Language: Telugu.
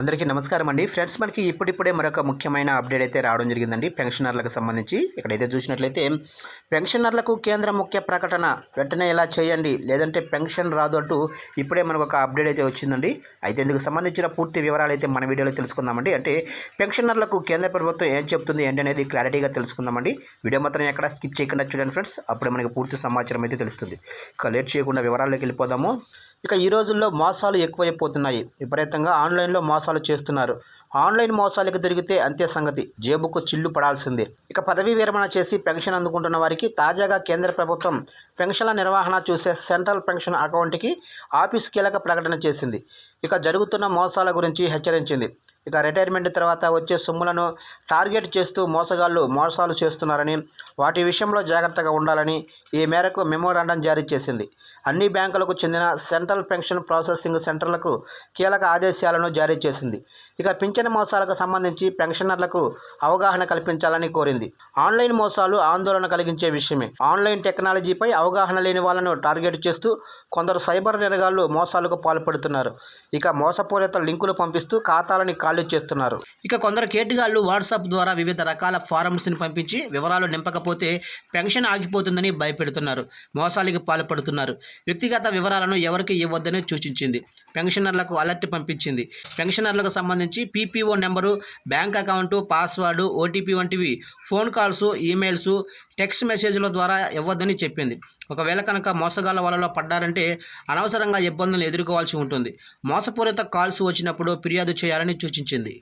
అందరికీ నమస్కారం అండి ఫ్రెండ్స్. మనకి ఇప్పుడిప్పుడే మరొక ముఖ్యమైన అప్డేట్ అయితే రావడం జరిగిందండి పెన్షనర్లకు సంబంధించి. ఇక్కడైతే చూసినట్లయితే పెన్షనర్లకు కేంద్ర ముఖ్య ప్రకటన వెంటనే ఇలా చేయండి లేదంటే పెన్షన్ రాదు అంటూ ఇప్పుడే మనకు ఒక అప్డేట్ అయితే వచ్చిందండి. అయితే ఇందుకు సంబంధించిన పూర్తి వివరాలు అయితే మన వీడియోలో తెలుసుకుందామండి. అంటే పెన్షనర్లకు కేంద్ర ప్రభుత్వం ఏం చెప్తుంది ఏంటి అనేది క్లారిటీగా తెలుసుకుందామండి. వీడియో మాత్రం ఎక్కడ స్కిప్ చేయకుండా చూడండి ఫ్రెండ్స్, అప్పుడే మనకి పూర్తి సమాచారం అయితే తెలుస్తుంది. ఇక లేట్ చేయకుండా వివరాల్లోకి వెళ్ళిపోదాము. ఇక ఈ రోజుల్లో మోసాలు ఎక్కువైపోతున్నాయి. విపరీతంగా ఆన్లైన్లో మోసాలు చేస్తున్నారు. ఆన్లైన్ మోసాలకు దొరికితే అంతే సంగతి, జేబుకు చిల్లు పడాల్సిందే. ఇక పదవీ విరమణ చేసి పెన్షన్ అందుకుంటున్న వారికి తాజాగా కేంద్ర ప్రభుత్వం పెన్షన్ల నిర్వహణ చూసే సెంట్రల్ పెన్షన్ అకౌంట్కి ఆఫీస్ కీలక ప్రకటన చేసింది. ఇక జరుగుతున్న మోసాల గురించి హెచ్చరించింది. ఇక రిటైర్మెంట్ తర్వాత వచ్చే సొమ్ములను టార్గెట్ చేస్తూ మోసగాళ్లు మోసాలు చేస్తున్నారని, వాటి విషయంలో జాగ్రత్తగా ఉండాలని ఈ మేరకు మెమోరాండం జారీ చేసింది. అన్ని బ్యాంకులకు చెందిన సెంట్రల్ పెన్షన్ ప్రాసెసింగ్ సెంటర్లకు కీలక ఆదేశాలను జారీ చేసింది. ఇక పింఛన్ మోసాలకు సంబంధించి పెన్షనర్లకు అవగాహన కల్పించాలని కోరింది. ఆన్లైన్ మోసాలు ఆందోళన కలిగించే విషయమే. ఆన్లైన్ టెక్నాలజీపై అవగాహన లేని వాళ్లను టార్గెట్ చేస్తూ కొందరు సైబర్ నేరగాళ్లు మోసాలకు పాల్పడుతున్నారు. ఇక మోసపూరిత లింకులు పంపిస్తూ ఖాతాలని ఖాళీ చేస్తున్నారు. ఇక కొందరు కేటుగాళ్లు వాట్సాప్ ద్వారా వివిధ రకాల ఫారమ్స్ని పంపించి వివరాలు నింపకపోతే పెన్షన్ ఆగిపోతుందని భయపెడుతున్నారు. మోసాలకు పాల్పడుతున్నారు. వ్యక్తిగత వివరాలను ఎవరికి ఇవ్వద్దని సూచించింది. పెన్షనర్లకు అలర్ట్ పంపించింది. పెన్షనర్లకు సంబంధించి PPO number, bank account, password, OTP వంటివి ఫోన్ కాల్స్, ఈమెయిల్స్, టెక్స్ట్ మెసేజ్ల ద్వారా ఇవ్వద్దని చెప్పింది. ఒకవేళ కనుక మోసగాళ్ల వలలో పడ్డారంటే అనవసరంగా ఇబ్బందులు ఎదుర్కోవాల్సి ఉంటుంది. మోసపూరిత కాల్స్ వచ్చినప్పుడు ఫిర్యాదు చేయాలని సూచించింది.